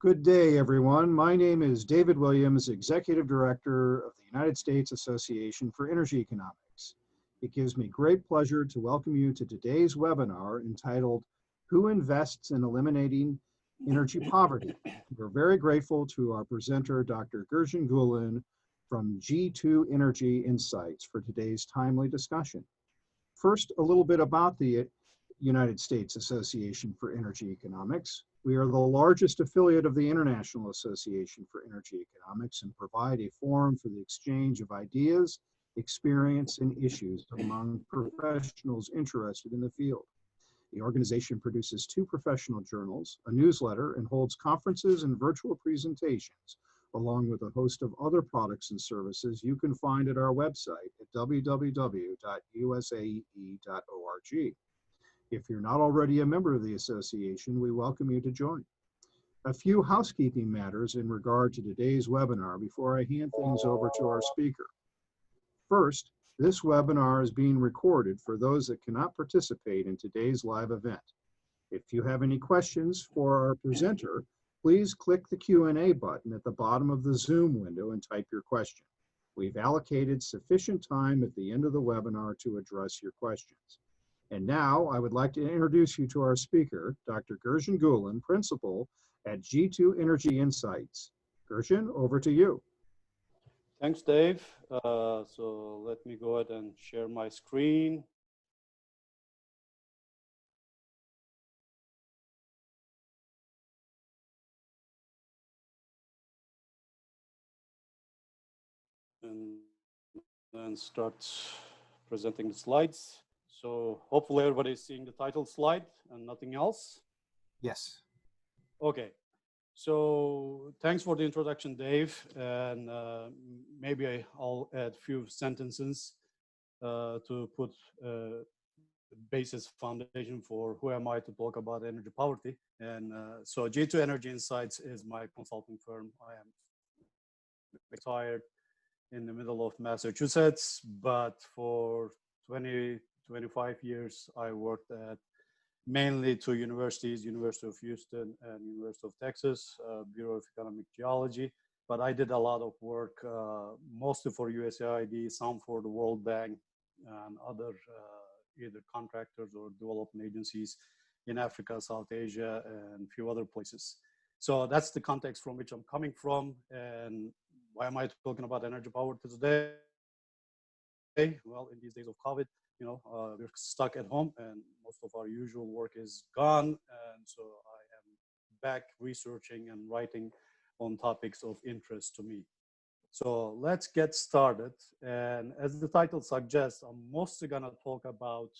Good day, everyone. My name is David Williams, Executive Director of the United States Association for Energy Economics. It gives me great pleasure to welcome you to today's webinar entitled, Who Invests in Eliminating Energy Poverty? We're very grateful to our presenter, Dr. Gurjan Gulen from G2 Energy Insights for today's timely discussion. First, a little bit about the United States Association for Energy Economics. We are the largest affiliate of the International Association for Energy Economics and provide a forum for the exchange of ideas, experience, and issues among professionals interested in the field. The organization produces 2 professional journals, a newsletter, and holds conferences and virtual presentations, along with a host of other products and services you can find at our website at www.usae.org. If you're not already a member of the association, we welcome you to join. A few housekeeping matters in regard to today's webinar before I hand things over to our speaker. First, this webinar is being recorded for those that cannot participate in today's live event. If you have any questions for our presenter, please click the Q&A button at the bottom of the Zoom window and type your question. We've allocated sufficient time at the end of the webinar to address your questions. And now I would like to introduce you to our speaker, Dr. Gurjan Gulen, Principal at G2 Energy Insights. Gurjan, over to you. Thanks, Dave. So let me go ahead and share my screen. And then start presenting the slides. So hopefully everybody's seeing the title slide and nothing else. Yes. Okay. So thanks for the introduction, Dave. And maybe I'll add a few sentences to put basis foundation for who am I to talk about energy poverty. And so G2 Energy Insights is my consulting firm. I am retired in the middle of Massachusetts, but for 25 years, I worked at mainly 2 universities, University of Houston and University of Texas, Bureau of Economic Geology. But I did a lot of work, mostly for USAID, some for the World Bank and other either contractors or development agencies in Africa, South Asia, and a few other places. So that's the context from which I'm coming from. And why am I talking about energy poverty today? Well, in these days of COVID, you know, we're stuck at home and most of our usual work is gone. And so I am back researching and writing on topics of interest to me. So let's get started. And as the title suggests, I'm mostly gonna talk about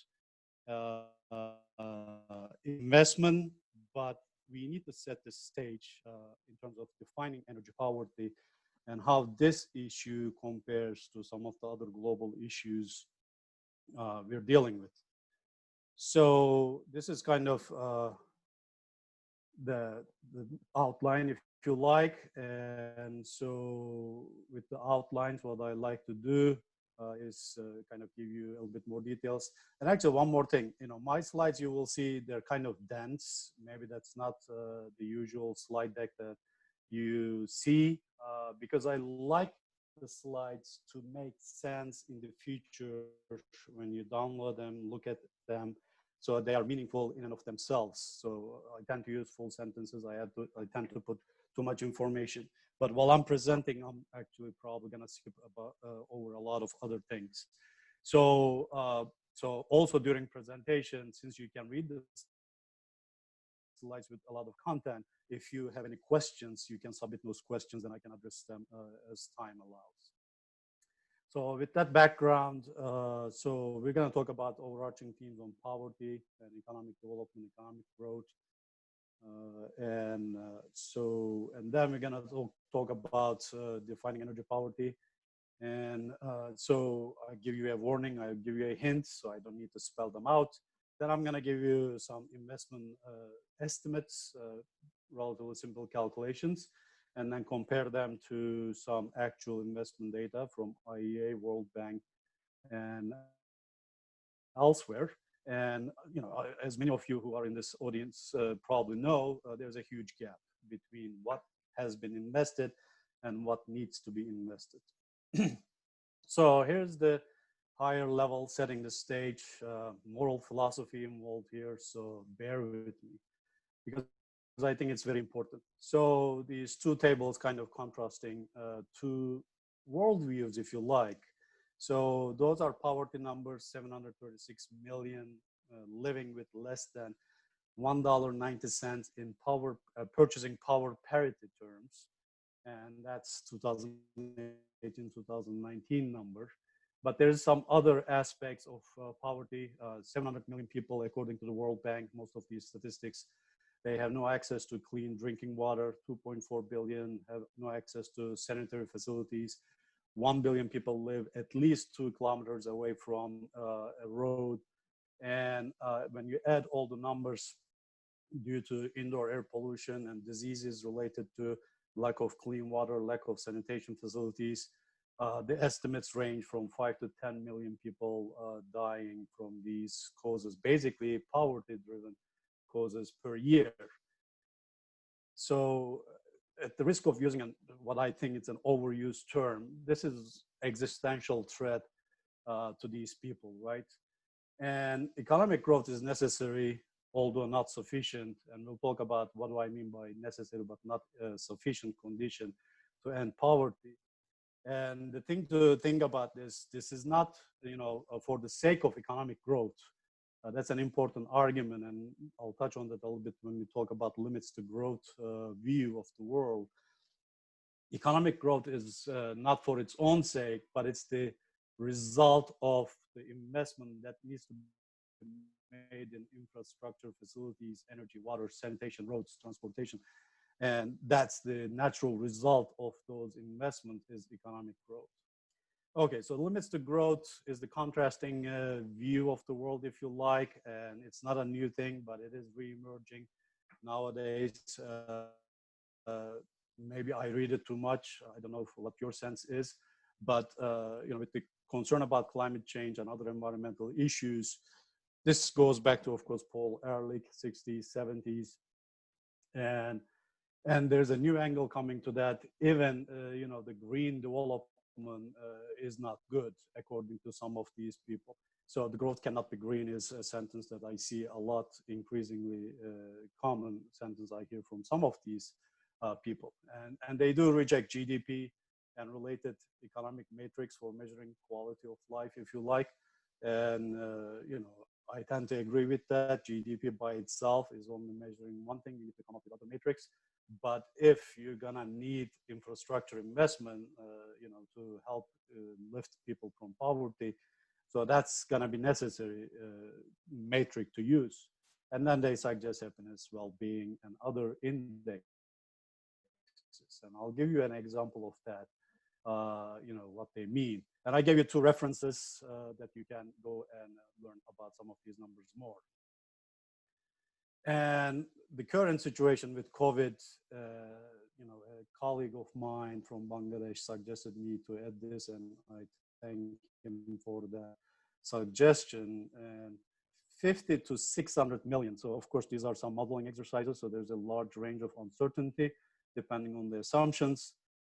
investment, but we need to set the stage in terms of defining energy poverty and how this issue compares to some of the other global issues we're dealing with. So this is kind of the outline, if you like. And so with the outlines, what I like to do is kind of give you a little bit more details. And actually one more thing, you know, my slides, you will see they're kind of dense. Maybe that's not the usual slide deck that you see, because I like the slides to make sense in the future when you download them, look at them, so they are meaningful in and of themselves. So I tend to use full sentences. I tend to put too much information. But while I'm presenting, I'm actually probably going to skip over a lot of other things. So, so also during presentation, since you can read the slides with a lot of content, if you have any questions, you can submit those questions and I can address them as time allows. So with that background, so we're going to talk about overarching themes on poverty and economic development, economic growth. And then we're going to talk about defining energy poverty. And so I give you a warning, I give you a hint, so I don't need to spell them out. Then I'm going to give you some investment estimates, relatively simple calculations, and then compare them to some actual investment data from IEA, World Bank, and elsewhere. And you know, as many of you who are in this audience probably know, there's a huge gap between what has been invested and what needs to be invested. So here's the higher level, setting the stage, moral philosophy involved here, so bear with me, because I think it's very important. So these two tables kind of contrasting two worldviews, if you like. So those are poverty numbers, 736 million living with less than $1.90 in purchasing power parity terms. And that's 2018, 2019 number. But there's some other aspects of poverty. 700 million people, according to the World Bank, most of these statistics, they have no access to clean drinking water. 2.4 billion have no access to sanitary facilities. 1 billion people live at least 2 kilometers away from a road. And when you add all the numbers due to indoor air pollution and diseases related to lack of clean water, lack of sanitation facilities, the estimates range from 5 to 10 million people dying from these causes, basically poverty-driven causes per year. So at the risk of using what I think is an overused term, this is existential threat to these people, right? And economic growth is necessary, although not sufficient. And we'll talk about what do I mean by necessary but not sufficient condition to end poverty. And the thing to think about this is not, for the sake of economic growth. That's an important argument, and I'll touch on that a little bit when we talk about limits to growth view of the world. Economic growth is not for its own sake, but it's the result of the investment that needs to be made in infrastructure, facilities, energy, water, sanitation, roads, transportation. And that's the natural result of those investments is economic growth. Okay, so limits to growth is the contrasting view of the world, if you like, and it's not a new thing, but it is re-emerging nowadays. Maybe I read it too much. I don't know what your sense is, but with the concern about climate change and other environmental issues, this goes back to, of course, Paul Ehrlich, 60s, 70s, and there's a new angle coming to that. Even the green development is not good, according to some of these people. So the growth cannot be green is a sentence that I see a lot, increasingly common sentence I hear from some of these people. And they do reject GDP and related economic metrics for measuring quality of life, if you like. And, I tend to agree with that. GDP by itself is only measuring one thing. You need to come up with other metrics. But if you're gonna need infrastructure investment, to help lift people from poverty, so that's gonna be necessary metric to use. And then they suggest happiness, well-being, and other indexes. And I'll give you an example of that. What they mean. And I gave you two references that you can go and learn about some of these numbers more. And the current situation with COVID, a colleague of mine from Bangladesh suggested me to add this, and I thank him for that suggestion. And 50 to 600 million. So of course, these are some modeling exercises. So there's a large range of uncertainty depending on the assumptions.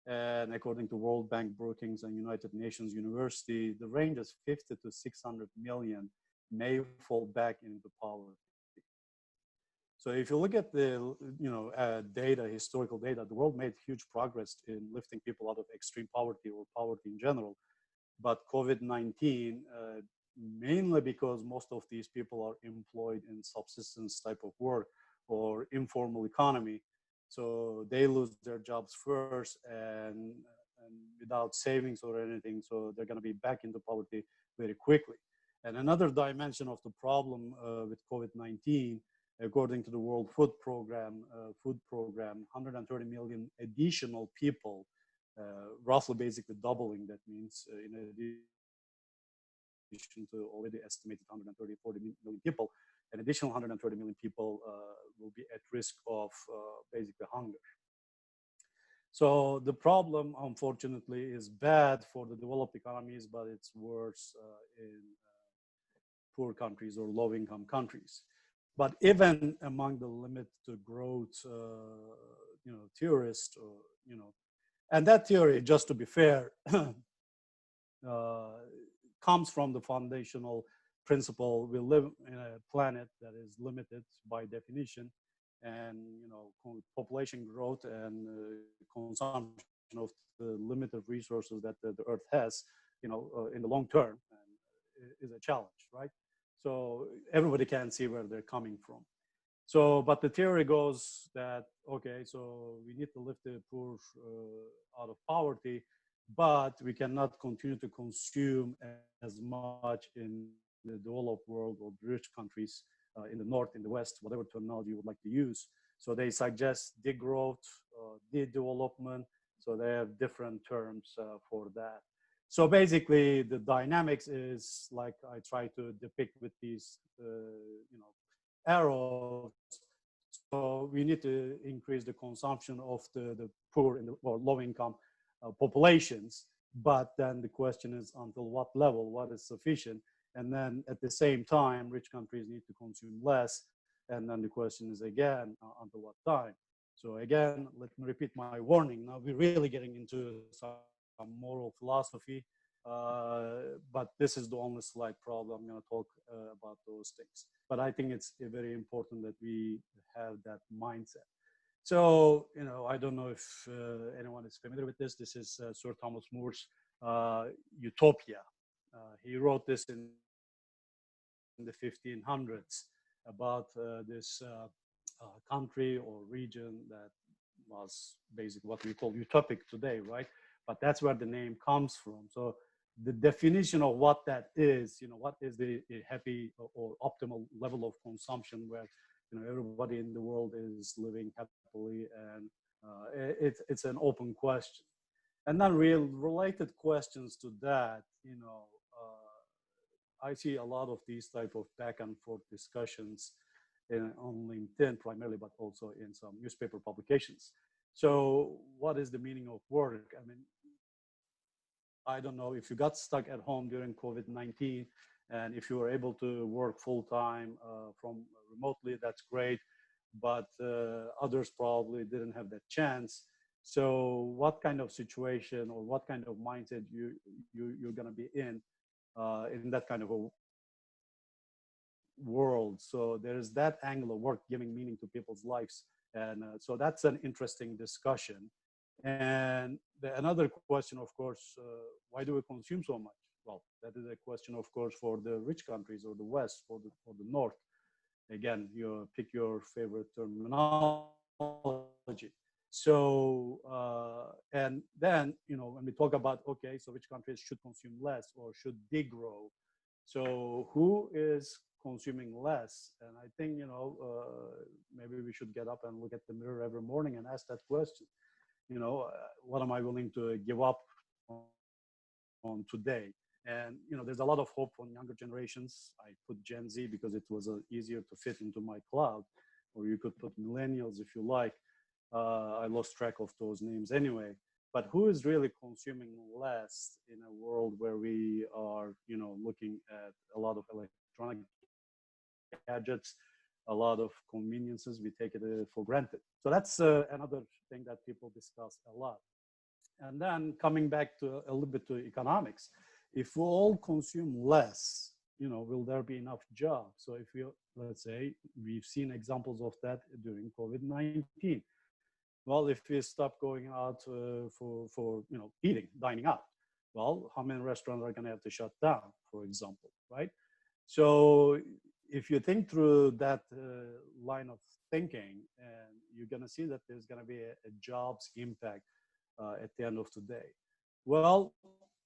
And according to World Bank, Brookings, and United Nations University, the range is 50 to 600 million may fall back into poverty. So if you look at the data, historical data, the world made huge progress in lifting people out of extreme poverty or poverty in general. But COVID-19, mainly because most of these people are employed in subsistence type of work or informal economy, so they lose their jobs first and without savings or anything, so they're going to be back into poverty very quickly. And another dimension of the problem with COVID-19, according to the World Food Program, 130 million additional people, roughly basically doubling. That means in addition to already estimated 140 million people, an additional 130 million people will be at risk of basically hunger. So the problem, unfortunately, is bad for the developed economies, but it's worse in poor countries or low-income countries. But even among the limit to growth, theorist, or, and that theory, just to be fair, comes from the foundational principle: we live in a planet that is limited by definition, and population growth and consumption of the limited resources that the earth has, in the long term, is a challenge, right? So everybody can see where they're coming from. So, but the theory goes that, okay, so we need to lift the poor out of poverty, but we cannot continue to consume as much in the developed world or rich countries, in the north, in the west, whatever terminology you would like to use. So they suggest degrowth, de-development. So they have different terms for that. So basically, the dynamics is like I try to depict with these, arrows. So we need to increase the consumption of the poor or low income populations. But then the question is, until what level, what is sufficient? And then at the same time, rich countries need to consume less. And then the question is again, until what time? So again, let me repeat my warning. Now we're really getting into some moral philosophy, but this is the only slide probably I'm going to talk about those things. But I think it's very important that we have that mindset. So, I don't know if anyone is familiar with this. This is Sir Thomas More's Utopia. He wrote this in the 1500s about this country or region that was basically what we call utopic today, right? But that's where the name comes from. So the definition of what that is, what is the happy or optimal level of consumption where everybody in the world is living happily, and it's an open question. And then real related questions to that, I see a lot of these type of back and forth discussions on LinkedIn primarily, but also in some newspaper publications. So what is the meaning of work? I mean, I don't know if you got stuck at home during COVID-19, and if you were able to work full time from remotely, that's great. But others probably didn't have that chance. So what kind of situation or what kind of mindset you're going to be in that kind of a world? So there's that angle of work giving meaning to people's lives. And so that's an interesting discussion. And another question, of course, why do we consume so much? Well, that is a question, of course, for the rich countries or the West or the North. Again, you pick your favorite terminology. So, and then, when we talk about, okay, so which countries should consume less or should degrow? So who is consuming less? And I think, maybe we should get up and look at the mirror every morning and ask that question. What am I willing to give up on today? And, there's a lot of hope on younger generations. I put Gen Z because it was easier to fit into my cloud, or you could put millennials if you like. I lost track of those names anyway. But who is really consuming less in a world where we are, looking at a lot of electronic gadgets, a lot of conveniences, we take it for granted. So that's another thing that people discuss a lot. And then coming back to a little bit to economics, if we all consume less, will there be enough jobs? So if let's say, we've seen examples of that during COVID-19. Well, if we stop going out for eating, dining out, well, how many restaurants are going to have to shut down, for example, right? So if you think through that line of thinking, and you're going to see that there's going to be a jobs impact at the end of the day. Well,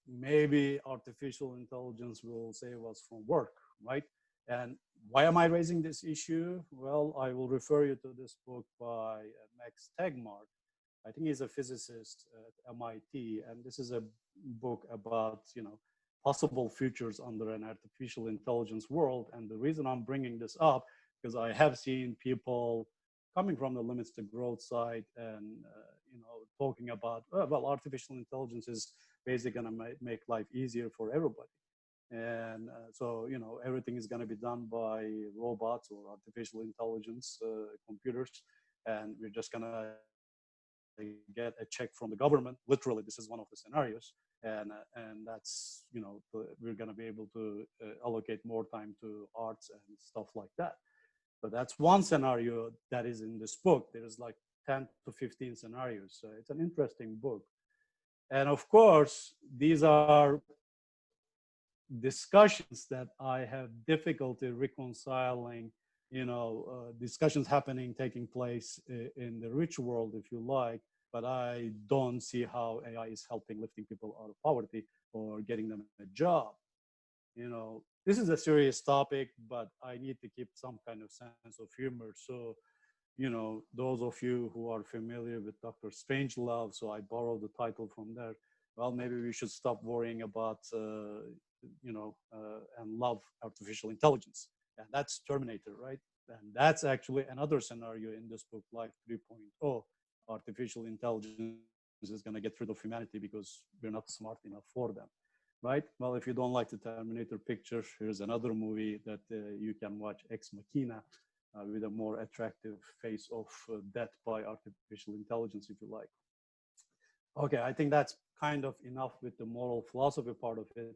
maybe artificial intelligence will save us from work, right? And why am I raising this issue? Well, I will refer you to this book by Max Tegmark. I think he's a physicist at MIT, and this is a book about, possible futures under an artificial intelligence world. And the reason I'm bringing this up, because I have seen people coming from the limits to growth side and, talking about, well, artificial intelligence is basically going to make life easier for everybody. And so, everything is going to be done by robots or artificial intelligence computers. And we're just going to get a check from the government. Literally, this is one of the scenarios, and that's, we're going to be able to allocate more time to arts and stuff like that. But that's one scenario that is in this book. There's like 10 to 15 scenarios. So it's an interesting book. And of course, these are discussions that I have difficulty reconciling, discussions taking place in the rich world, if you like, but I don't see how AI is helping lifting people out of poverty or getting them a job. This is a serious topic, but I need to keep some kind of sense of humor. So, those of you who are familiar with Dr. Strangelove, so I borrowed the title from there. Well, maybe we should stop worrying about, and love artificial intelligence. And that's Terminator, right? And that's actually another scenario in this book, Life 3.0. Artificial intelligence is going to get rid of humanity because we're not smart enough for them, right? Well, if you don't like the Terminator picture, here's another movie that you can watch, Ex Machina, with a more attractive face of death by artificial intelligence, if you like. Okay, I think that's kind of enough with the moral philosophy part of it.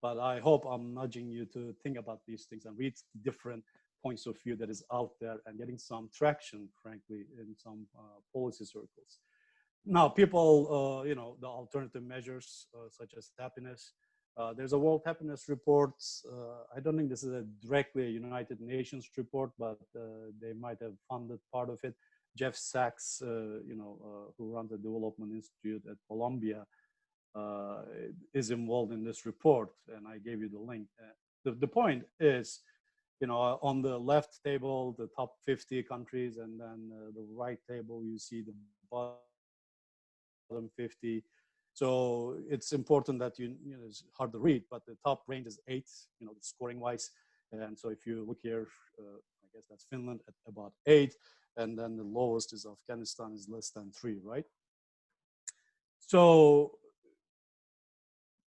But I hope I'm nudging you to think about these things and read different points of view that is out there and getting some traction, frankly, in some policy circles. Now, people, the alternative measures such as happiness. There's a World Happiness Report. I don't think this is directly a United Nations report, but they might have funded part of it. Jeff Sachs, who runs the Development Institute at Columbia, is involved in this report, and I gave you the link. The point is, on the left table, the top 50 countries, and then the right table, you see the bottom 50. So it's important that it's hard to read, but the top range is 8, scoring wise. And so if you look here, I guess that's Finland at about 8, and then the lowest is Afghanistan, is less than 3, right? So,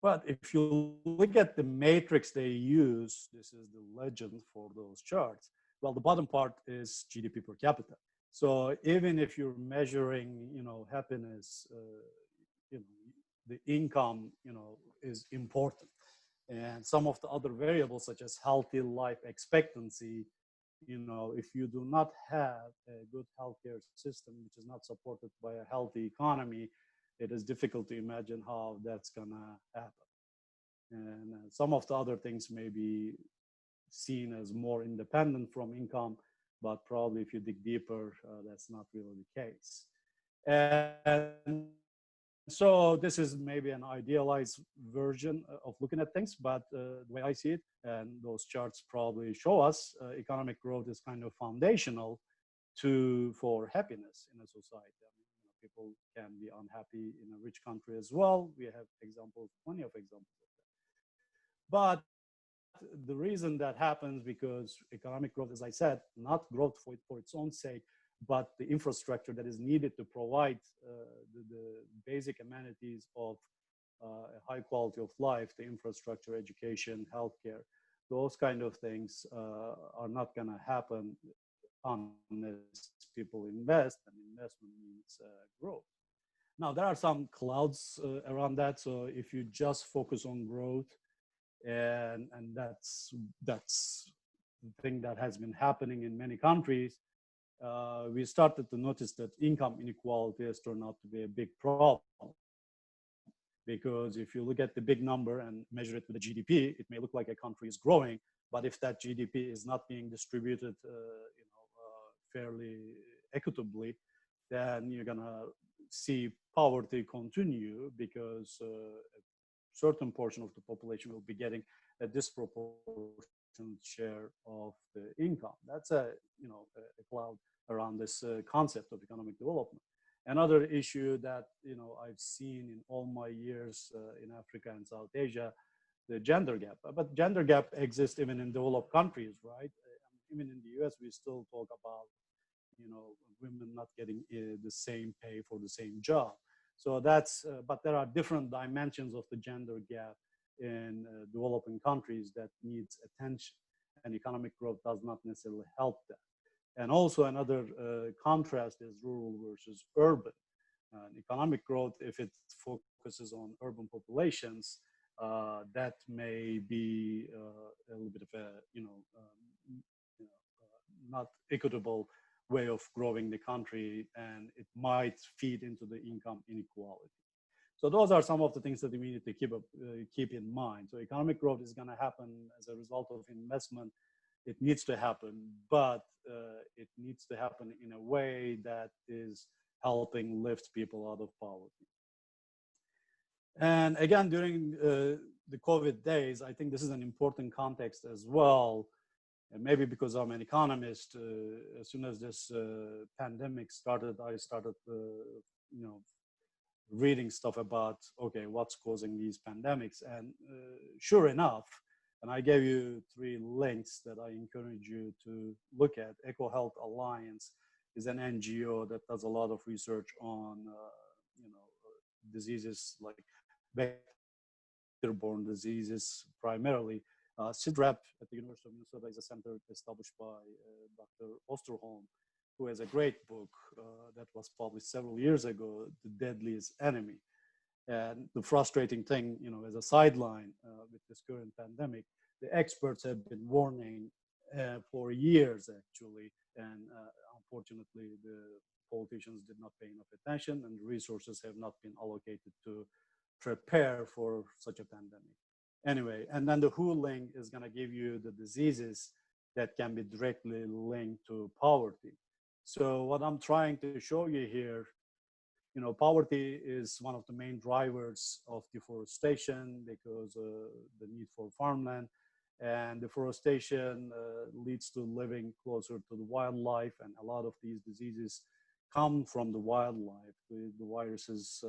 but if you look at the matrix they use, this is the legend for those charts. Well, the bottom part is GDP per capita. So even if you're measuring, happiness, the income, is important. And some of the other variables, such as healthy life expectancy, if you do not have a good healthcare system, which is not supported by a healthy economy, it is difficult to imagine how that's gonna happen. And some of the other things may be seen as more independent from income, but probably if you dig deeper, that's not really the case. And so this is maybe an idealized version of looking at things, but the way I see it, and those charts probably show us, economic growth is kind of foundational for happiness in a society. I mean, people can be unhappy in a rich country as well. We have examples, plenty of examples of that. But the reason that happens because economic growth, as I said, not growth for its own sake, but the infrastructure that is needed to provide the basic amenities of a high quality of life, the infrastructure, education, healthcare, those kind of things are not going to happen unless people invest, and investment means growth. Now, there are some clouds around that. So if you just focus on growth, and that's the thing that has been happening in many countries, we started to notice that income inequality has turned out to be a big problem. Because if you look at the big number and measure it with the GDP, it may look like a country is growing, but if that GDP is not being distributed, fairly equitably, then you're gonna see poverty continue because a certain portion of the population will be getting a disproportionate share of the income. That's a cloud around this concept of economic development. Another issue that I've seen in all my years in Africa and South Asia, the gender gap. But gender gap exists even in developed countries, right? Even in the US, we still talk about women not getting the same pay for the same job. So that's, but there are different dimensions of the gender gap in developing countries that needs attention, and economic growth does not necessarily help that. And also another contrast is rural versus urban. Economic growth, if it focuses on urban populations, that may be a little bit of a, you know not equitable way of growing the country, and it might feed into the income inequality. So those are some of the things that we need to keep in mind. So economic growth is going to happen as a result of investment. It needs to happen, but it needs to happen in a way that is helping lift people out of poverty. And again, during the COVID days, I think this is an important context as well. And maybe because I'm an economist, as soon as this pandemic started, I started, reading stuff about, okay, what's causing these pandemics. And sure enough, and I gave you 3 links that I encourage you to look at. EcoHealth Alliance is an NGO that does a lot of research on, diseases like vector-borne diseases primarily. CIDRAP at the University of Minnesota is a center established by Dr. Osterholm, who has a great book that was published several years ago, The Deadliest Enemy. And the frustrating thing, as a sideline with this current pandemic, the experts have been warning for years, actually, and unfortunately, the politicians did not pay enough attention, and resources have not been allocated to prepare for such a pandemic. Anyway, and then the WHO link is going to give you the diseases that can be directly linked to poverty. So what I'm trying to show you here, poverty is one of the main drivers of deforestation because the need for farmland, and deforestation leads to living closer to the wildlife, and a lot of these diseases come from the wildlife. The viruses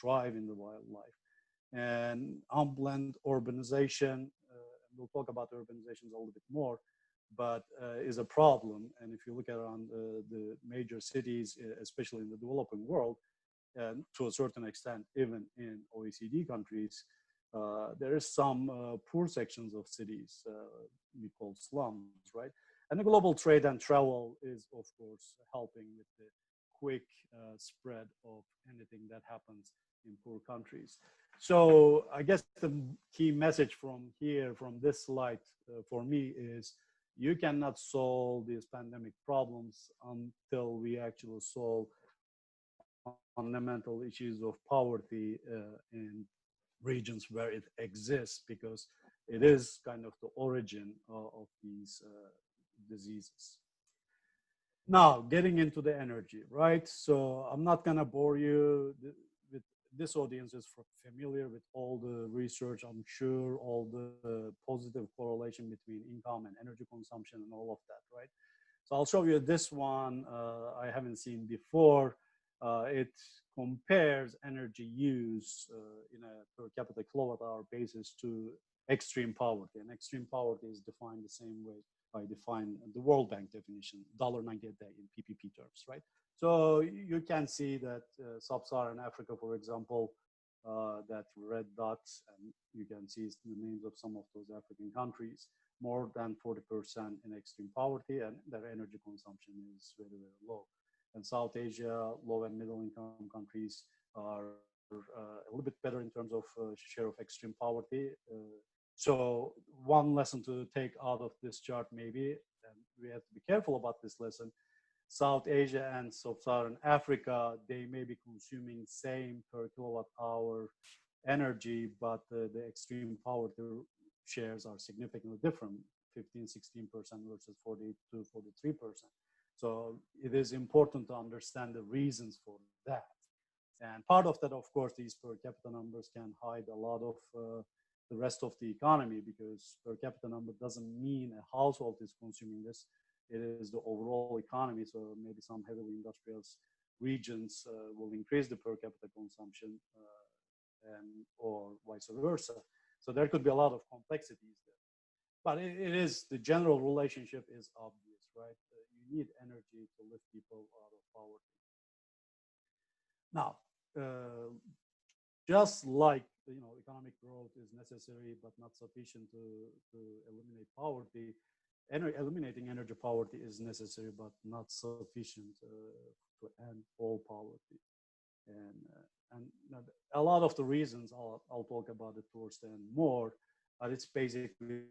thrive in the wildlife. And unplanned urbanization, we'll talk about urbanizations a little bit more, but is a problem. And if you look around the major cities, especially in the developing world, and to a certain extent, even in OECD countries, there is some poor sections of cities we call slums, right? And the global trade and travel is, of course, helping with the quick spread of anything that happens in poor countries. So I guess the key message from here, from this slide, for me is you cannot solve these pandemic problems until we actually solve fundamental issues of poverty in regions where it exists, because it is kind of the origin of these diseases. Now, getting into the energy, right? So I'm not gonna bore you with this audience is familiar with all the research, I'm sure, all the positive correlation between income and energy consumption and all of that, right? So I'll show you this one I haven't seen before. It compares energy use in a per capita kilowatt hour basis to extreme poverty. And extreme poverty is defined the same way I define the World Bank definition, $1.90 a day in PPP terms, right? So you can see that sub-Saharan Africa, for example, that red dots, and you can see the names of some of those African countries, more than 40% in extreme poverty, and their energy consumption is very, very low. And South Asia, low and middle income countries are a little bit better in terms of share of extreme poverty. So one lesson to take out of this chart, maybe, and we have to be careful about this lesson, South Asia and Sub-Saharan Africa, they may be consuming same per kilowatt hour energy, but the extreme poverty shares are significantly different, 15, 16% versus 40 to 43%. So it is important to understand the reasons for that. And part of that, of course, these per capita numbers can hide a lot of the rest of the economy, because per capita number doesn't mean a household is consuming this. It is the overall economy. So maybe some heavily industrialized regions will increase the per capita consumption or vice versa. So there could be a lot of complexities there. But it is, the general relationship is obvious, right? You need energy to lift people out of poverty. Now, just like economic growth is necessary but not sufficient to eliminate poverty, eliminating energy poverty is necessary, but not sufficient to end all poverty. And a lot of the reasons I'll talk about it towards the end more, but it's basically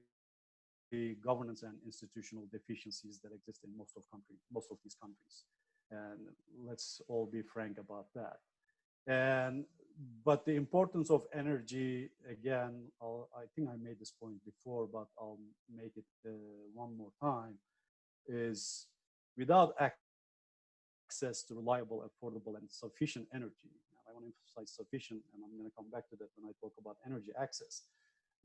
governance and institutional deficiencies that exist in most of these countries. And let's all be frank about that. But the importance of energy, again, I think I made this point before, but I'll make it one more time, is without access to reliable, affordable, and sufficient energy. Now, I want to emphasize sufficient, and I'm going to come back to that when I talk about energy access.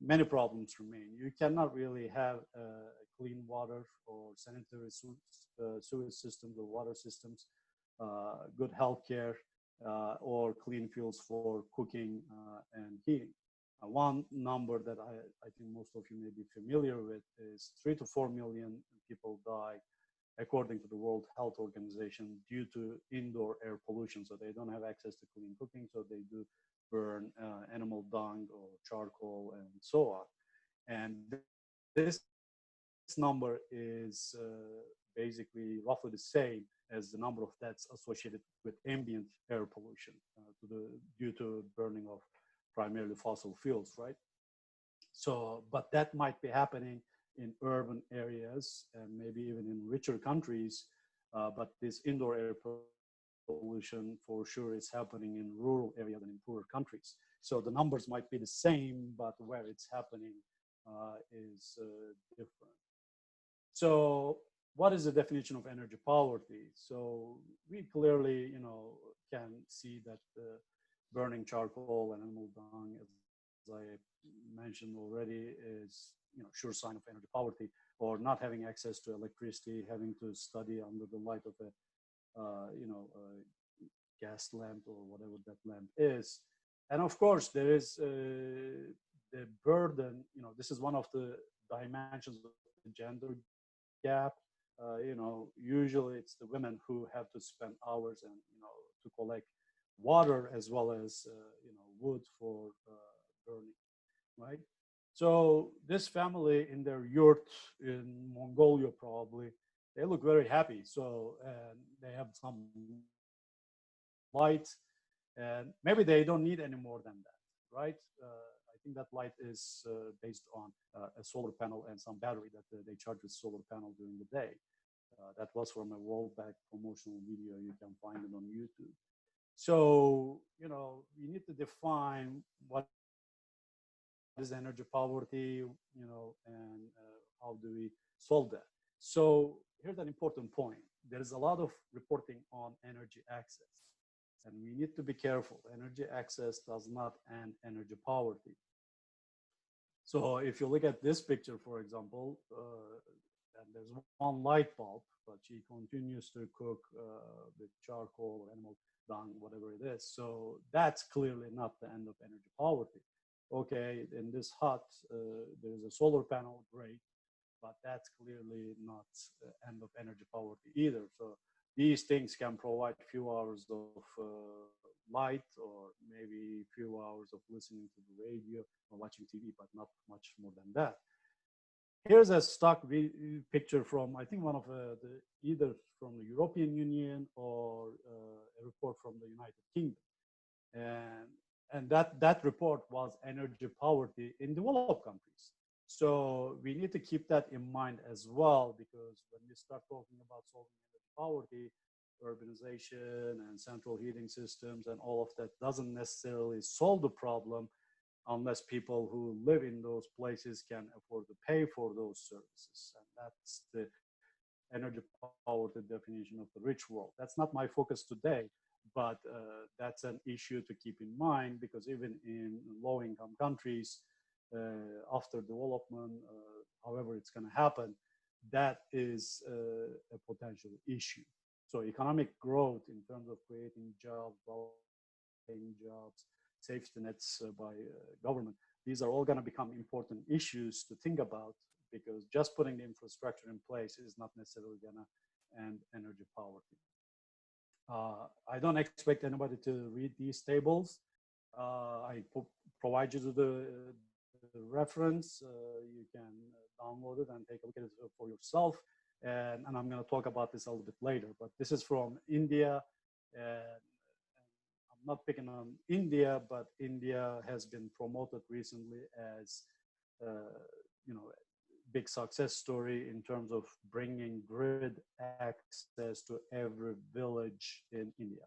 Many problems remain. You cannot really have clean water or sanitary sewage systems or water systems, good healthcare, or clean fuels for cooking and heating. One number that I think most of you may be familiar with is 3 to 4 million people die, according to the World Health Organization, due to indoor air pollution. So they don't have access to clean cooking, so they do burn animal dung or charcoal and so on. And this number is basically roughly the same as the number of deaths associated with ambient air pollution due to burning of primarily fossil fuels, right? So, but that might be happening in urban areas and maybe even in richer countries, but this indoor air pollution for sure is happening in rural areas and in poorer countries. So the numbers might be the same, but where it's happening is different. So what is the definition of energy poverty? So we clearly, can see that burning charcoal and animal dung, as I mentioned already, is sure sign of energy poverty, or not having access to electricity, having to study under the light of a gas lamp or whatever that lamp is. And of course, there is the burden. This is one of the dimensions of the gender gap. Usually it's the women who have to spend hours and to collect water as well as wood for burning, right? So this family in their yurt in Mongolia, probably, they look very happy. So and they have some light, and maybe they don't need any more than that, right? I think that light is based on a solar panel and some battery that they charge with solar panel during the day. That was from a World Bank promotional video. You can find it on YouTube. So, you need to define what is energy poverty, and how do we solve that. So here's an important point. There is a lot of reporting on energy access, and we need to be careful. Energy access does not end energy poverty. So if you look at this picture, for example, and there's one light bulb, but she continues to cook with charcoal or animal dung, whatever it is. So that's clearly not the end of energy poverty. Okay, in this hut, there's a solar panel, great, but that's clearly not the end of energy poverty either. So these things can provide a few hours of light, or maybe a few hours of listening to the radio or watching TV, but not much more than that. Here's a stock picture from, I think, one of either from the European Union or a report from the United Kingdom. And that report was energy poverty in developed countries. So we need to keep that in mind as well, because when we start talking about solving energy poverty, urbanization and central heating systems and all of that doesn't necessarily solve the problem unless people who live in those places can afford to pay for those services. And that's the energy poverty definition of the rich world. That's not my focus today, but that's an issue to keep in mind, because even in low-income countries, after development, however it's going to happen, that is a potential issue. So economic growth in terms of creating jobs, well-paying jobs, safety nets by government, these are all going to become important issues to think about, because just putting the infrastructure in place is not necessarily going to end energy poverty. I don't expect anybody to read these tables. I provide you the reference. You can download it and take a look at it for yourself. And I'm going to talk about this a little bit later. But this is from India. And I'm not picking on India, but India has been promoted recently as, you know, big success story in terms of bringing grid access to every village in India.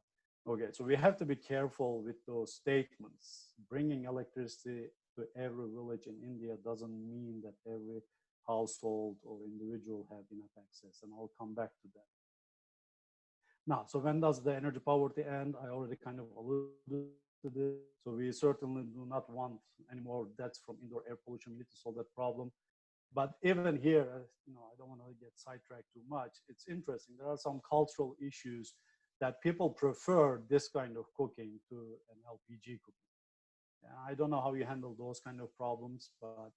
Okay, so we have to be careful with those statements. Bringing electricity to every village in India doesn't mean that every household or individual have enough access, and I'll come back to that. Now, so when does the energy poverty end? I already kind of alluded to this. So we certainly do not want any more deaths from indoor air pollution. We need to solve that problem. But even here, you know, I don't want to get sidetracked too much. It's interesting. There are some cultural issues that people prefer this kind of cooking to an LPG cooking. And I don't know how you handle those kind of problems, but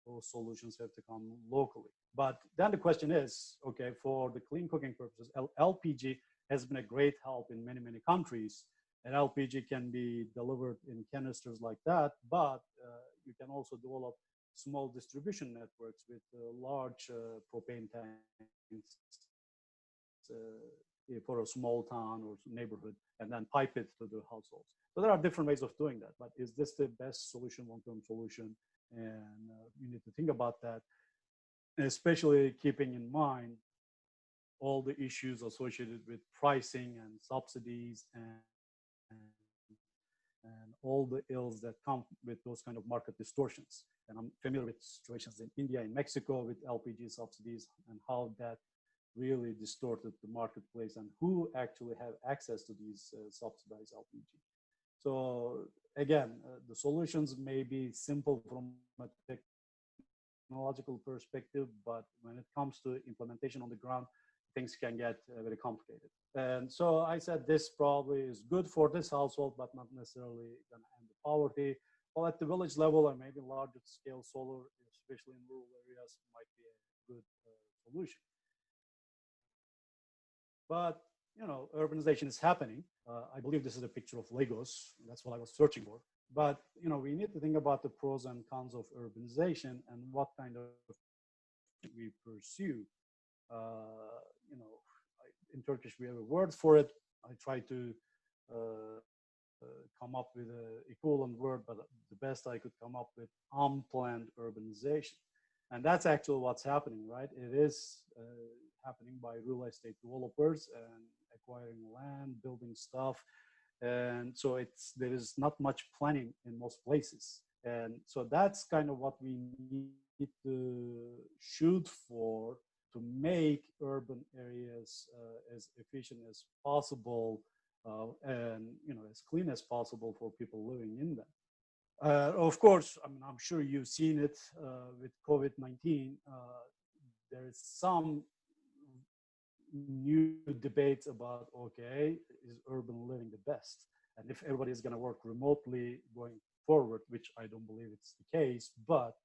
those solutions have to come locally. But then the question is, okay, for the clean cooking purposes, LPG has been a great help in many, many countries. And LPG can be delivered in canisters like that, but you can also develop small distribution networks with large propane tanks for a small town or neighborhood, and then pipe it to the households. So there are different ways of doing that, but is this the best solution, long-term solution? And you need to think about that, especially keeping in mind all the issues associated with pricing and subsidies and all the ills that come with those kind of market distortions. And I'm familiar with situations in India and Mexico with LPG subsidies and how that really distorted the marketplace and who actually have access to these subsidized LPG. So again, the solutions may be simple from a technological perspective, but when it comes to implementation on the ground, things can get very complicated. And so I said this probably is good for this household, but not necessarily going to end the poverty. Well, at the village level or maybe larger scale solar, especially in rural areas, might be a good solution. But you know, urbanization is happening. I believe this is a picture of Lagos. That's what I was searching for. But you know, we need to think about the pros and cons of urbanization and what kind of we pursue. You know, in Turkish we have a word for it. I try to come up with an equivalent word, but the best I could come up with, unplanned urbanization. And that's actually what's happening, right? It is happening by real estate developers and acquiring land, building stuff. And so there is not much planning in most places. And so that's kind of what we need to shoot for, to make urban areas as efficient as possible and you know, as clean as possible for people living in them. Of course, I mean, I'm sure you've seen it with COVID-19. There's some new debates about, okay, is urban living the best? And if everybody is going to work remotely going forward, which I don't believe it's the case, but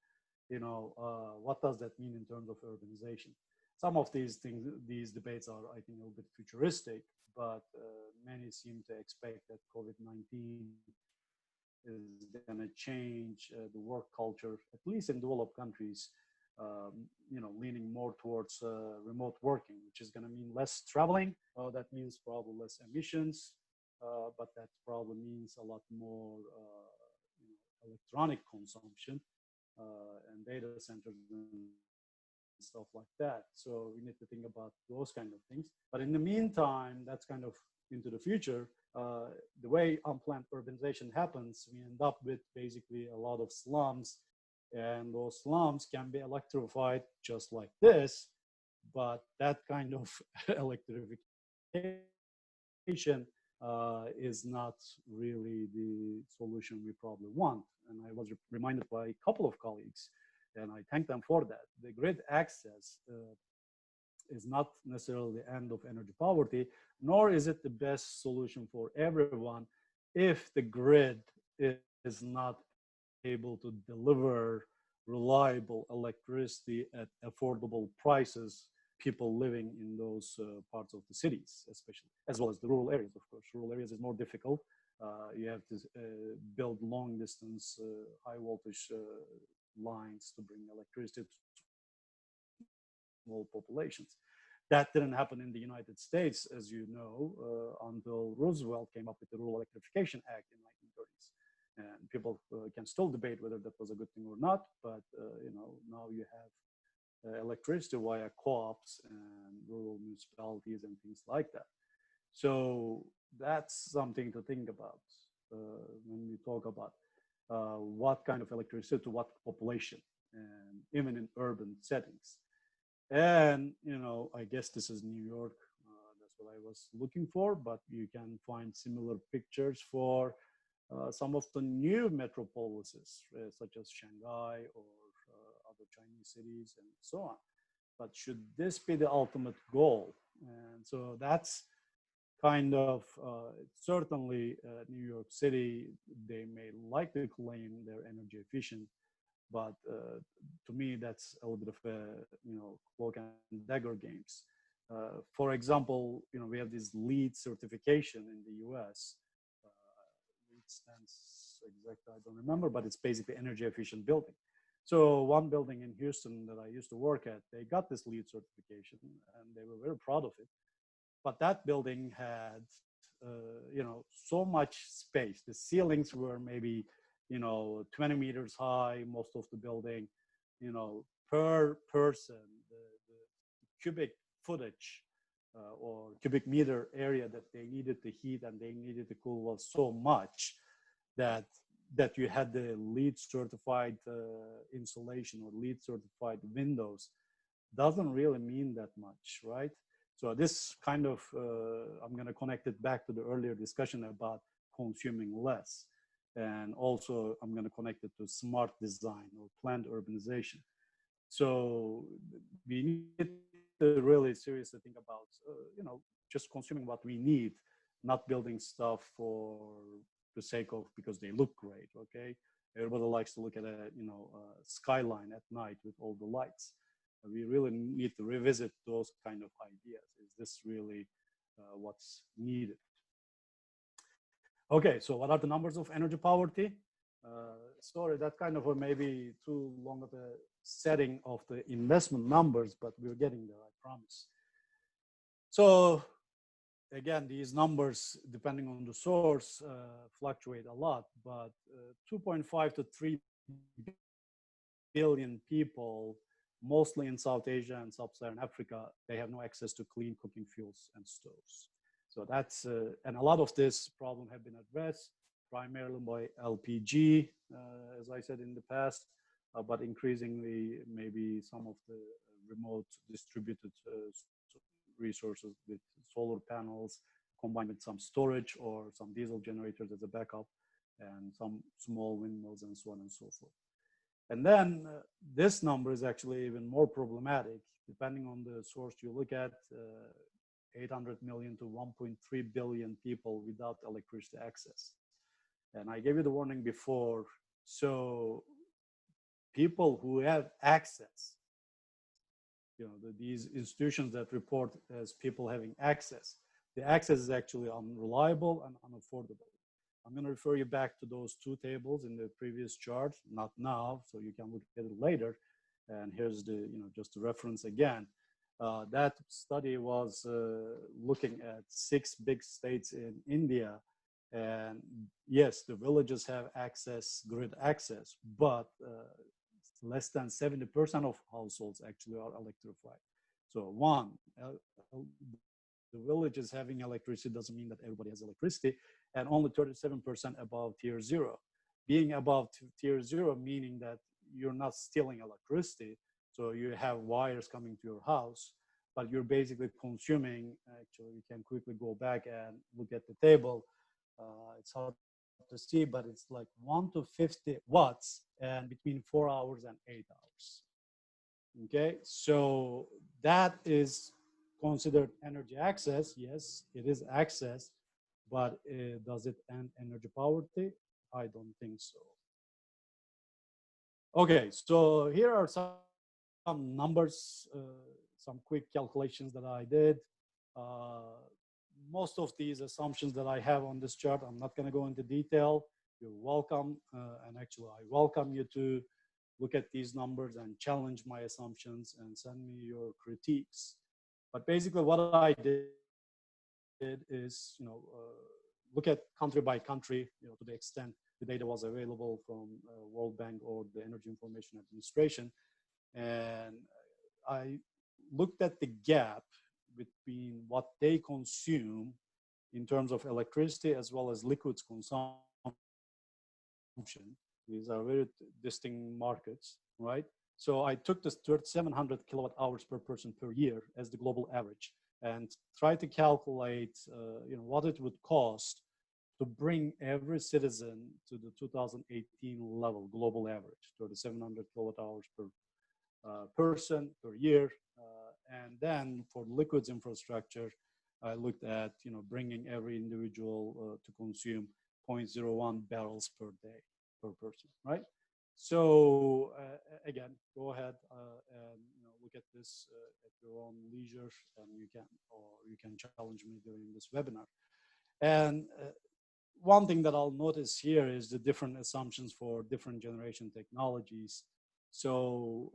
you know, what does that mean in terms of urbanization? Some of these things, these debates are, I think, a little bit futuristic, but many seem to expect that COVID-19 is going to change the work culture, at least in developed countries, you know, leaning more towards remote working, which is going to mean less traveling. That means probably less emissions, but that probably means a lot more you know, electronic consumption and data centers and stuff like that. So we need to think about those kind of things. But in the meantime, that's kind of into the future. The way unplanned urbanization happens, we end up with basically a lot of slums, and those slums can be electrified just like this, but that kind of electrification is not really the solution we probably want. And I was reminded by a couple of colleagues, and I thank them for that. The grid access is not necessarily the end of energy poverty, nor is it the best solution for everyone if the grid is not able to deliver reliable electricity at affordable prices, people living in those parts of the cities, especially, as well as the rural areas, of course. Rural areas is more difficult You have to build long distance, high voltage lines to bring electricity to small populations. That didn't happen in the United States, as you know, until Roosevelt came up with the Rural Electrification Act in 1930s. And people can still debate whether that was a good thing or not, but now you have electricity via co-ops and rural municipalities and things like that. So that's something to think about when we talk about what kind of electricity to what population, and even in urban settings. And I guess this is New York. That's what I was looking for, but you can find similar pictures for some of the new metropolises, such as Shanghai or other Chinese cities and so on. But should this be the ultimate goal? And so that's kind of certainly New York City, they may like to claim they're energy efficient, but to me that's a little bit of a cloak and dagger games. For example, we have this LEED certification in the US. LEED stands exactly, I don't remember, but it's basically energy efficient building. So one building in Houston that I used to work at, they got this LEED certification and they were very proud of it. But that building had, so much space. The ceilings were maybe, 20 meters high, most of the building, per person, the cubic footage or cubic meter area that they needed to heat and they needed to cool was so much that you had the LEED certified insulation or LEED certified windows doesn't really mean that much, right? So this kind of, I'm going to connect it back to the earlier discussion about consuming less. And also I'm going to connect it to smart design or planned urbanization. So we need to really seriously think about, just consuming what we need, not building stuff for the sake of, because they look great, okay? Everybody likes to look at a skyline at night with all the lights. We really need to revisit those kind of ideas. Is this really what's needed? Okay, so what are the numbers of energy poverty? Sorry, that kind of a maybe too long of a setting of the investment numbers, but we're getting there, I promise. So again, these numbers, depending on the source, fluctuate a lot, but 2.5 to 3 billion people, mostly in South Asia and Sub-Saharan Africa, they have no access to clean cooking fuels and stoves. So that's, and a lot of this problem have been addressed primarily by LPG, as I said in the past, but increasingly maybe some of the remote distributed resources with solar panels combined with some storage or some diesel generators as a backup and some small windmills and so on and so forth. And then this number is actually even more problematic, depending on the source you look at, 800 million to 1.3 billion people without electricity access. And I gave you the warning before. So people who have access, these institutions that report as people having access, the access is actually unreliable and unaffordable. I'm going to refer you back to those two tables in the previous chart, not now, so you can look at it later. And here's the, just the reference again. That study was looking at 6 big states in India. And yes, the villages have access, grid access, but less than 70% of households actually are electrified. So one, the villages having electricity doesn't mean that everybody has electricity, and only 37% above tier 0. Being above tier 0 meaning that you're not stealing electricity, so you have wires coming to your house, but you're basically consuming, actually we can quickly go back and look at the table. It's hard to see, but it's like 1 to 50 watts and between 4 hours and 8 hours. Okay, so that is considered energy access. Yes, it is access, but does it end energy poverty? I don't think so. Okay, so here are some numbers, some quick calculations that I did. most of these assumptions that I have on this chart, I'm not going to go into detail. You're welcome, and actually I welcome you to look at these numbers and challenge my assumptions and send me your critiques. But basically what I did is, look at country by country, to the extent the data was available from World Bank or the Energy Information Administration. And I looked at the gap between what they consume in terms of electricity as well as liquids consumption. These are very distinct markets, right? So I took this 700 kilowatt hours per person per year as the global average and tried to calculate, what it would cost to bring every citizen to the 2018 level, global average, 3,700 kilowatt hours per person per year. And then for liquids infrastructure, I looked at, bringing every individual to consume 0.01 barrels per day per person, right? So again, go ahead and look at this at your own leisure, and you can challenge me during this webinar. And one thing that I'll notice here is the different assumptions for different generation technologies. So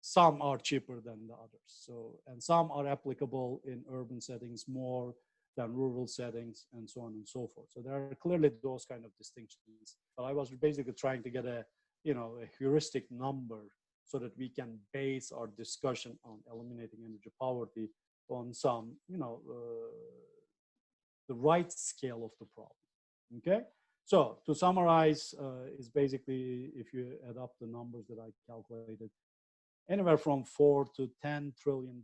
some are cheaper than the others. So, and some are applicable in urban settings more than rural settings, and so on and so forth. So there are clearly those kind of distinctions. But I was basically trying to get a heuristic number so that we can base our discussion on eliminating energy poverty on some, the right scale of the problem. Okay. So to summarize, is basically, if you add up the numbers that I calculated, anywhere from $4 to $10 trillion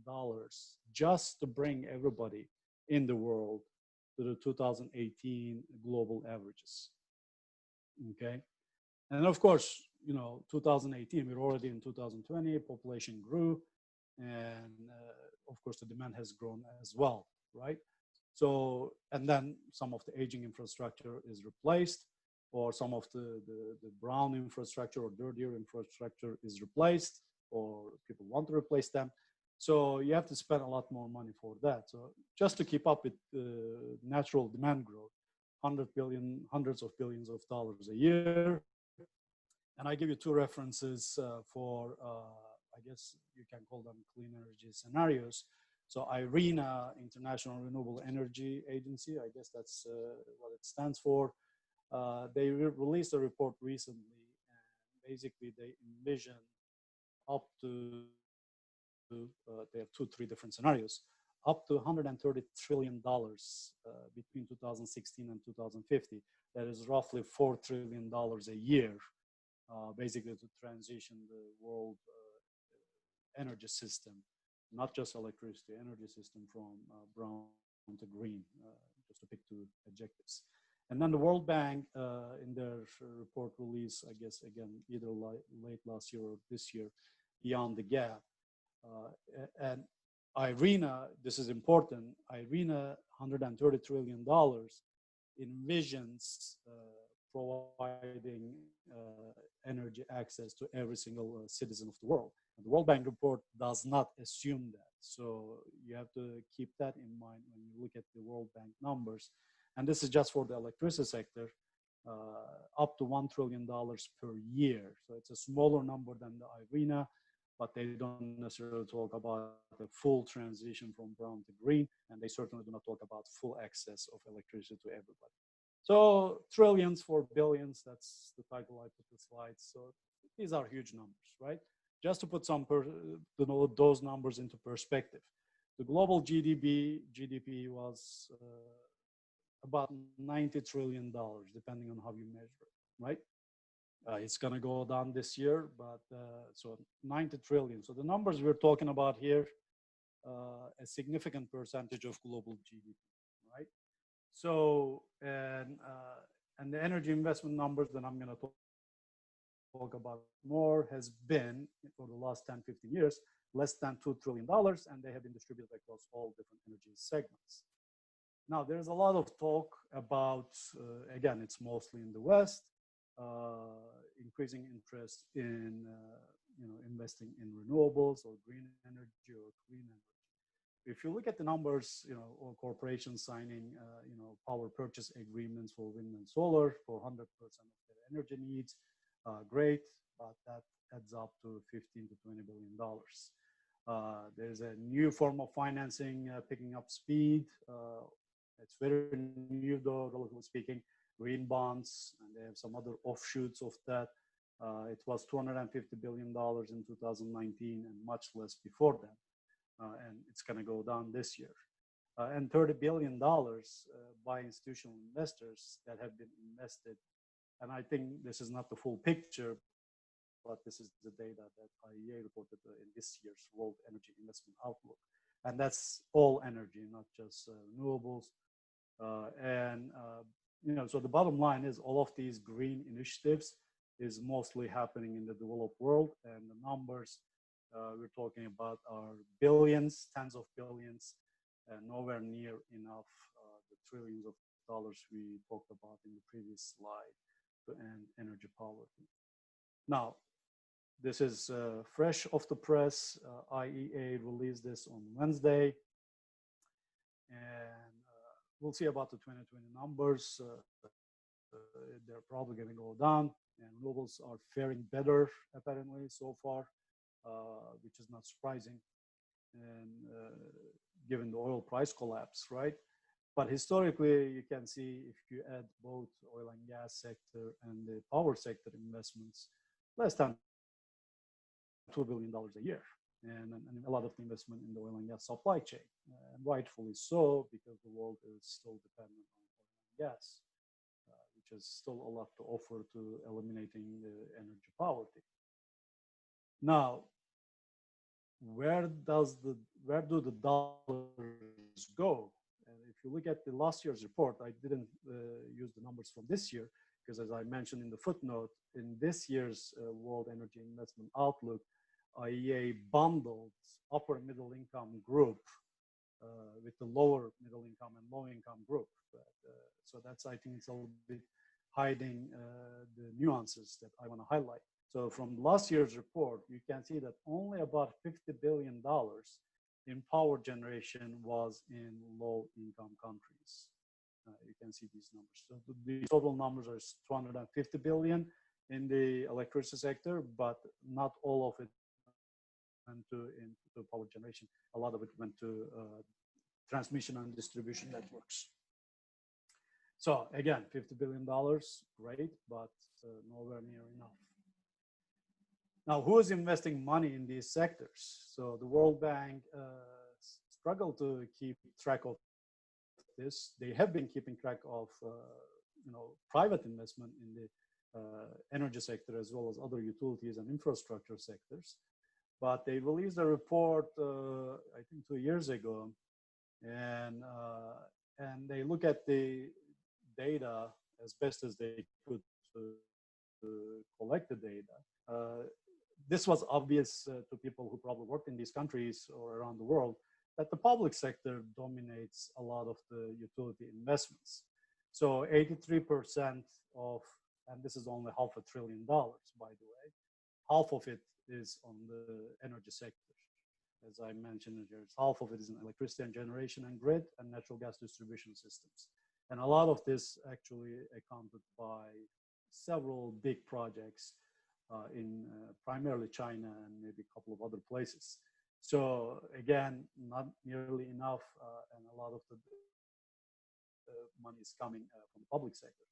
just to bring everybody in the world to the 2018 global averages. Okay. And of course, 2018, we're already in 2020, population grew, and of course the demand has grown as well, right? So, and then some of the aging infrastructure is replaced, or some of the brown infrastructure or dirtier infrastructure is replaced, or people want to replace them. So you have to spend a lot more money for that. So just to keep up with natural demand growth, hundreds of billions of dollars a year. And I give you two references for, I guess you can call them clean energy scenarios. So IRENA, International Renewable Energy Agency, I guess that's what it stands for. They released a report recently, and basically they envision up to, they have 2-3 different scenarios, up to $130 trillion between 2016 and 2050. That is roughly $4 trillion a year, basically to transition the world energy system, not just electricity, energy system from brown to green, just to pick two adjectives. And then the World Bank, in their report release, I guess, again, either late last year or this year, Beyond the Gap. And IRENA, this is important, IRENA, $130 trillion envisions providing energy access to every single citizen of the world. And the World Bank report does not assume that. So you have to keep that in mind when you look at the World Bank numbers. And this is just for the electricity sector, up to $1 trillion per year. So it's a smaller number than the IRENA, but they don't necessarily talk about the full transition from brown to green, and they certainly do not talk about full access of electricity to everybody. So trillions for billions, that's the title I put the slides. So these are huge numbers, right? Just to put some those numbers into perspective. The global GDP was about $90 trillion, depending on how you measure it, right? It's going to go down this year, but so 90 trillion. So the numbers we're talking about here, a significant percentage of global GDP, right? So, and the energy investment numbers that I'm going to talk about more has been, for the last 10, 15 years, less than $2 trillion, and they have been distributed across all different energy segments. Now, there's a lot of talk about, again, it's mostly in the West, increasing interest in investing in renewables or green energy or clean energy. if you look at the numbers, or corporations signing, power purchase agreements for wind and solar for 100% of their energy needs, great, but that adds up to 15 to 20 billion dollars. There's a new form of financing picking up speed. It's very new, though, relatively speaking. Green bonds, and they have some other offshoots of that. It was $250 billion in 2019 and much less before that. And it's going to go down this year. And $30 billion by institutional investors that have been invested. And I think this is not the full picture, but this is the data that IEA reported in this year's World Energy Investment Outlook. And that's all energy, not just renewables. So the bottom line is all of these green initiatives is mostly happening in the developed world, and the numbers we're talking about are billions, tens of billions, and nowhere near enough the trillions of dollars we talked about in the previous slide to end energy poverty. Now, this is fresh off the press. IEA released this on Wednesday, and we'll see about the 2020 numbers. They're probably going to go down, and renewables are faring better apparently so far, which is not surprising, and given the oil price collapse, right? But historically, you can see if you add both oil and gas sector and the power sector investments, less than $2 billion a year, and a lot of the investment in the oil and gas supply chain, and rightfully so, because the world is still dependent on oil and gas, which is still a lot to offer to eliminating the energy poverty. Now, where do the dollars go? And if you look at the last year's report, I didn't use the numbers from this year, because as I mentioned in the footnote, in this year's World Energy Investment Outlook, IEA bundled upper middle income group with the lower middle income and low income group. So that's, I think it's a little bit hiding the nuances that I want to highlight. So from last year's report, you can see that only about $50 billion in power generation was in low income countries. You can see these numbers. So the total numbers are 250 billion in the electricity sector, but not all of it went into power generation. A lot of it went to transmission and distribution networks. So again, $50 billion, great, but nowhere near enough. Now, who is investing money in these sectors? So the World Bank struggled to keep track of this. They have been keeping track of private investment in the energy sector as well as other utilities and infrastructure sectors. But they released a report, I think 2 years ago, and they look at the data as best as they could to collect the data. This was obvious to people who probably worked in these countries or around the world, that the public sector dominates a lot of the utility investments. So 83% of, and this is only $500 billion, by the way, half of it is on the energy sector. As I mentioned, there's half of it is in electricity and generation and grid and natural gas distribution systems. And a lot of this actually accounted by several big projects in primarily China and maybe a couple of other places. So again, not nearly enough, and a lot of the money is coming from the public sector.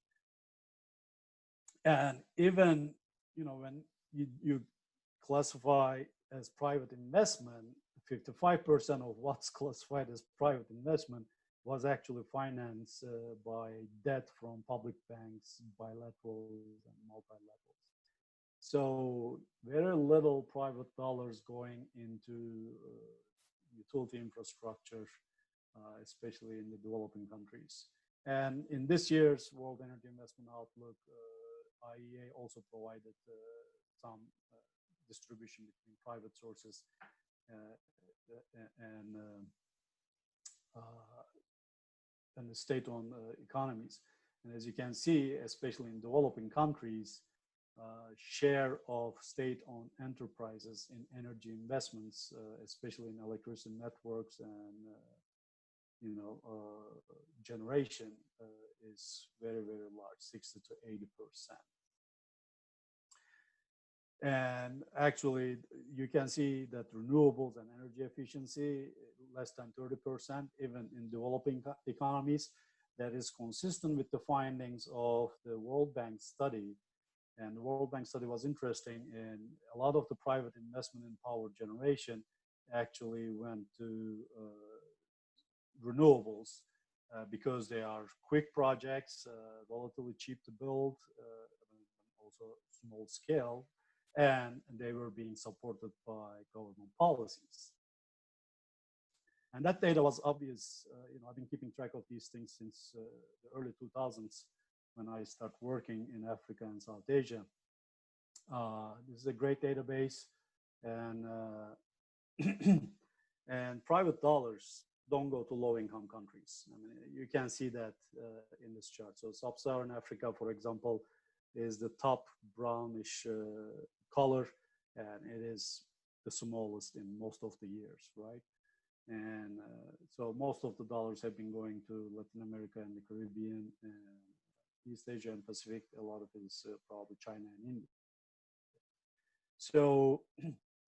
And even when you classify as private investment, 55% of what's classified as private investment was actually financed by debt from public banks, bilaterals and multilaterals. So very little private dollars going into utility infrastructure, especially in the developing countries. And in this year's World Energy Investment Outlook, IEA also provided some distribution between private sources and the state-owned economies. And as you can see, especially in developing countries, share of state-owned enterprises in energy investments, especially in electricity networks and generation, is very, very large, 60 to 80%. And actually, you can see that renewables and energy efficiency, less than 30%, even in developing economies. That is consistent with the findings of the World Bank study. And the World Bank study was interesting, and a lot of the private investment in power generation actually went to renewables because they are quick projects, relatively cheap to build, also small scale, and they were being supported by government policies. And that data was obvious. I've been keeping track of these things since the early 2000s when I started working in Africa and South Asia. This is a great database, and and private dollars don't go to low-income countries. I mean, you can see that in this chart. So sub-Saharan Africa, for example, is the top brownish color, and it is the smallest in most of the years, right? And so most of the dollars have been going to Latin America and the Caribbean and East Asia and Pacific. A lot of it is probably China and India. So,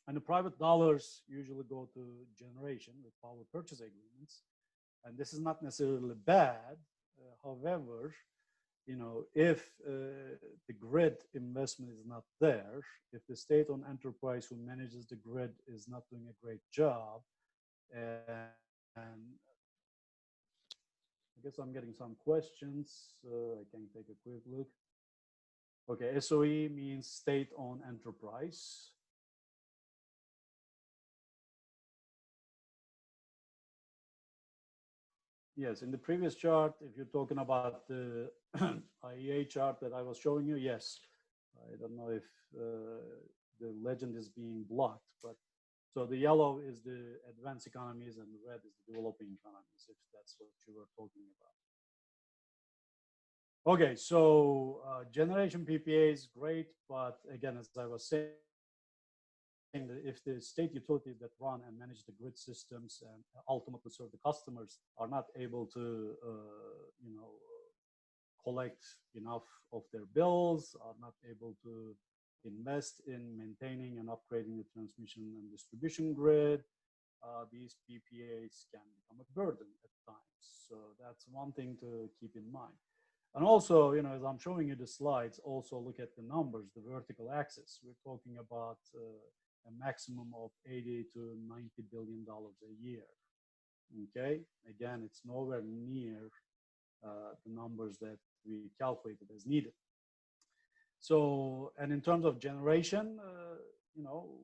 and the private dollars usually go to generation with power purchase agreements. And this is not necessarily bad. However, if the grid investment is not there, if the state-owned enterprise who manages the grid is not doing a great job, and I guess I'm getting some questions. I can take a quick look. Okay, SOE means state-owned enterprise. Yes, in the previous chart, if you're talking about the IEA chart that I was showing you, yes. I don't know if the legend is being blocked, but so the yellow is the advanced economies and the red is the developing economies, if that's what you were talking about. Okay, so generation PPA is great, but again, as I was saying, if the state utilities that run and manage the grid systems and ultimately serve the customers are not able to, collect enough of their bills, are not able to invest in maintaining and upgrading the transmission and distribution grid, these PPAs can become a burden at times. So that's one thing to keep in mind. And also, as I'm showing you the slides, also look at the numbers, the vertical axis. We're talking about a maximum of 80 to 90 billion dollars a year. Okay, again, it's nowhere near the numbers that we calculated as needed. So, and in terms of generation,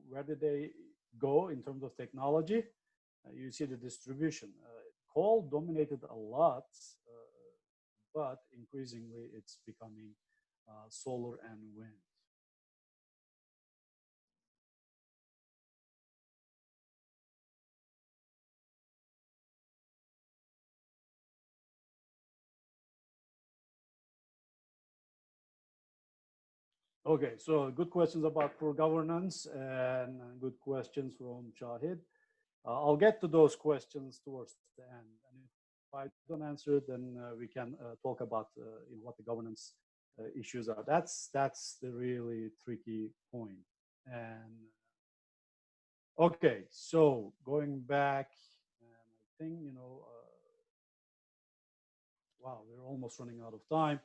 where did they go in terms of technology? You see the distribution. Coal dominated a lot, but increasingly it's becoming solar and wind. Okay, so good questions about poor governance and good questions from Shahid. I'll get to those questions towards the end. And if I don't answer it, then we can talk about what the governance issues are. That's the really tricky point. And okay, so going back, and I think, wow, we're almost running out of time.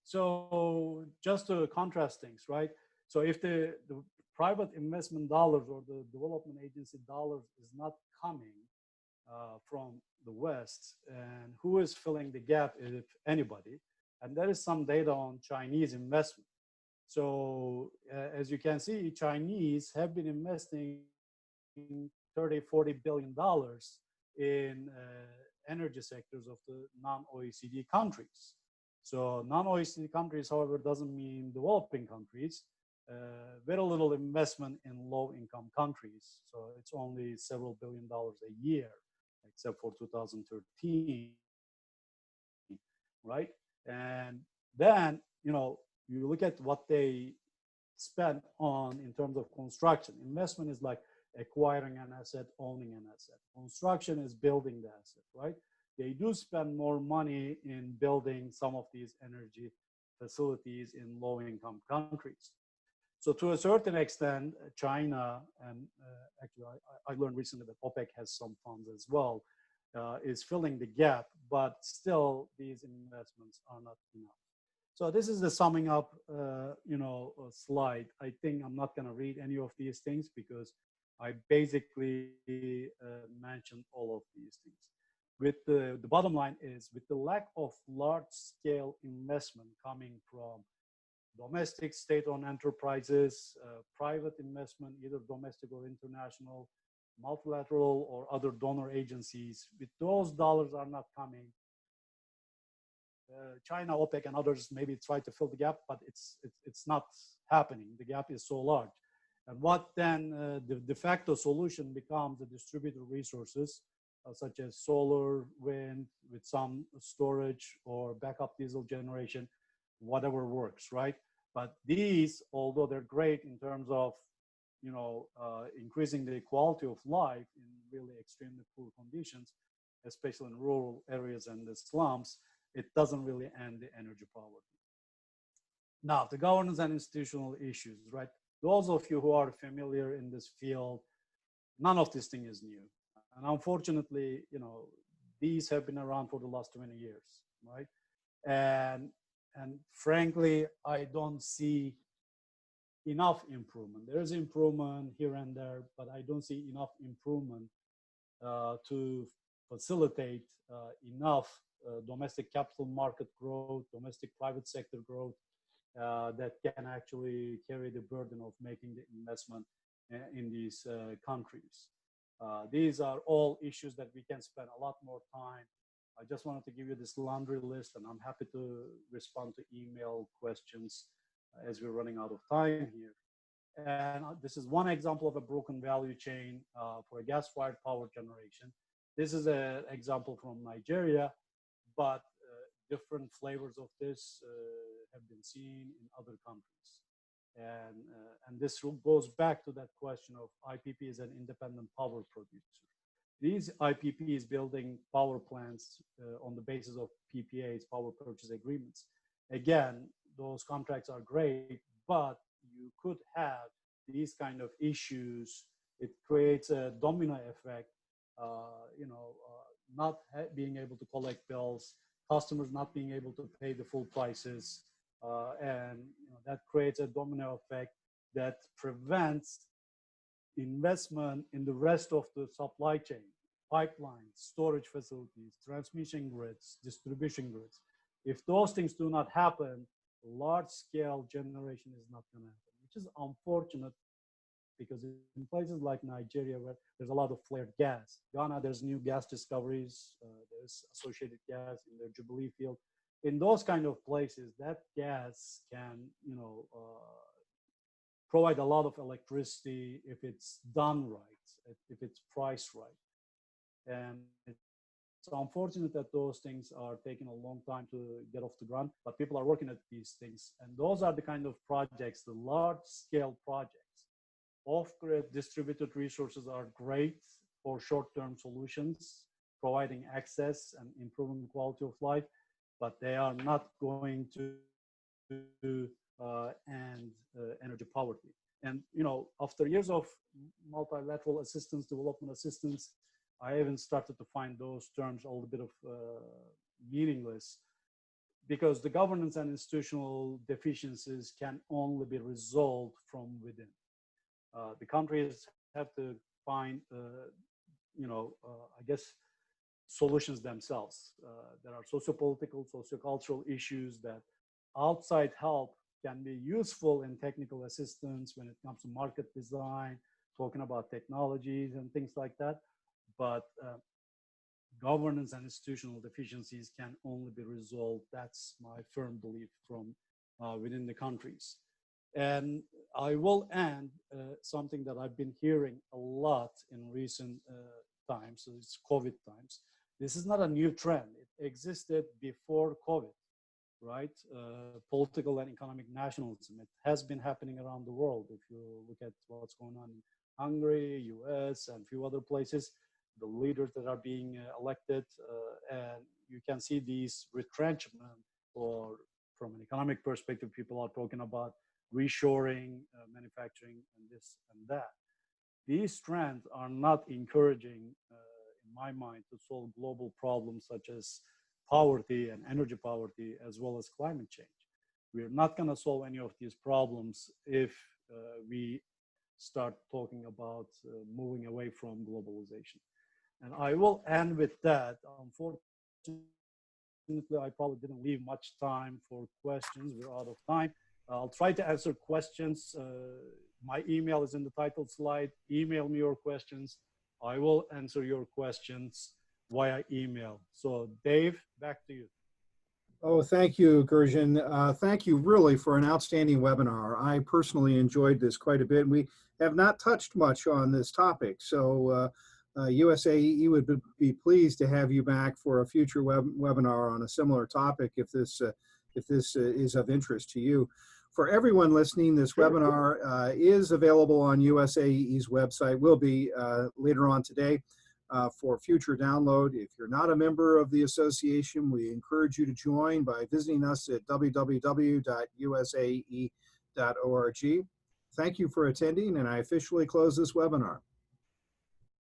So just to contrast things, right? So if the private investment dollars or the development agency dollars is not coming from the West, and who is filling the gap, if anybody? And there is some data on Chinese investment. So as you can see, Chinese have been investing 30, 40 billion dollars in energy sectors of the non-OECD countries. So non-OECD countries, however, doesn't mean developing countries. Very little investment in low-income countries. So it's only several $billion a year, except for 2013, right? And then, you look at what they spent on in terms of construction. Investment is like acquiring an asset, owning an asset. Construction is building the asset, right? They do spend more money in building some of these energy facilities in low-income countries. So to a certain extent, China, and actually I learned recently that OPEC has some funds as well, is filling the gap, but still these investments are not enough. So this is the summing up, slide. I think I'm not going to read any of these things because I basically mentioned all of these things. With the bottom line is, with the lack of large-scale investment coming from domestic state-owned enterprises, private investment, either domestic or international, multilateral or other donor agencies, with those dollars are not coming. China, OPEC, and others maybe try to fill the gap, but it's not happening. The gap is so large. And what then the de facto solution becomes the distributed resources, such as solar, wind, with some storage or backup diesel generation, whatever works, right? But these, although they're great in terms of, increasing the quality of life in really extremely poor conditions, especially in rural areas and the slums, it doesn't really end the energy poverty. Now, the governance and institutional issues, right? Those of you who are familiar in this field, none of this thing is new. And unfortunately, these have been around for the last 20 years, right? And frankly, I don't see enough improvement. There is improvement here and there, but I don't see enough improvement to facilitate enough domestic capital market growth, domestic private sector growth that can actually carry the burden of making the investment in these countries. These are all issues that we can spend a lot more time. I just wanted to give you this laundry list, and I'm happy to respond to email questions as we're running out of time here. And this is one example of a broken value chain for a gas-fired power generation. This is an example from Nigeria, but different flavors of this have been seen in other countries. And this goes back to that question of IPP is an independent power producer. These IPPs building power plants on the basis of PPAs, power purchase agreements. Again, those contracts are great, but you could have these kind of issues. It creates a domino effect, not being able to collect bills, customers not being able to pay the full prices, and that creates a domino effect that prevents investment in the rest of the supply chain, pipelines, storage facilities, transmission grids, distribution grids. If those things do not happen, large-scale generation is not going to happen, which is unfortunate because in places like Nigeria, where there's a lot of flared gas, Ghana, there's new gas discoveries, there's associated gas in their Jubilee field. In those kind of places, that gas can, provide a lot of electricity if it's done right, if it's priced right. And it's unfortunate that those things are taking a long time to get off the ground, but people are working at these things. And those are the kind of projects, the large-scale projects. Off-grid distributed resources are great for short-term solutions, providing access and improving quality of life, but they are not going to end energy poverty. And after years of multilateral assistance, development assistance, I even started to find those terms a little bit of meaningless, because the governance and institutional deficiencies can only be resolved from within. The countries have to find, solutions themselves. There are sociopolitical, sociocultural issues that outside help can be useful in technical assistance when it comes to market design, talking about technologies and things like that. But governance and institutional deficiencies can only be resolved. That's my firm belief from within the countries. And I will end something that I've been hearing a lot in recent times, so it's COVID times. This is not a new trend. It existed before COVID, right? Political and economic nationalism. It has been happening around the world. If you look at what's going on in Hungary, US, and a few other places, the leaders that are being elected, and you can see these retrenchment, or from an economic perspective, people are talking about reshoring, manufacturing, and this and that. These trends are not encouraging, in my mind, to solve global problems such as poverty and energy poverty, as well as climate change. We're not going to solve any of these problems if we start talking about moving away from globalization. And I will end with that. Unfortunately, I probably didn't leave much time for questions. We're out of time. I'll try to answer questions. My email is in the title slide. Email me your questions. I will answer your questions via email. So Dave, back to you. Oh, thank you, Gurjan. Thank you really for an outstanding webinar. I personally enjoyed this quite a bit. We have not touched much on this topic, so USAE would be pleased to have you back for a future webinar on a similar topic if this is of interest to you. For everyone listening, this webinar is available on USAE's website, will be later on today. For future download. If you're not a member of the association, we encourage you to join by visiting us at www.usae.org. Thank you for attending, and I officially close this webinar.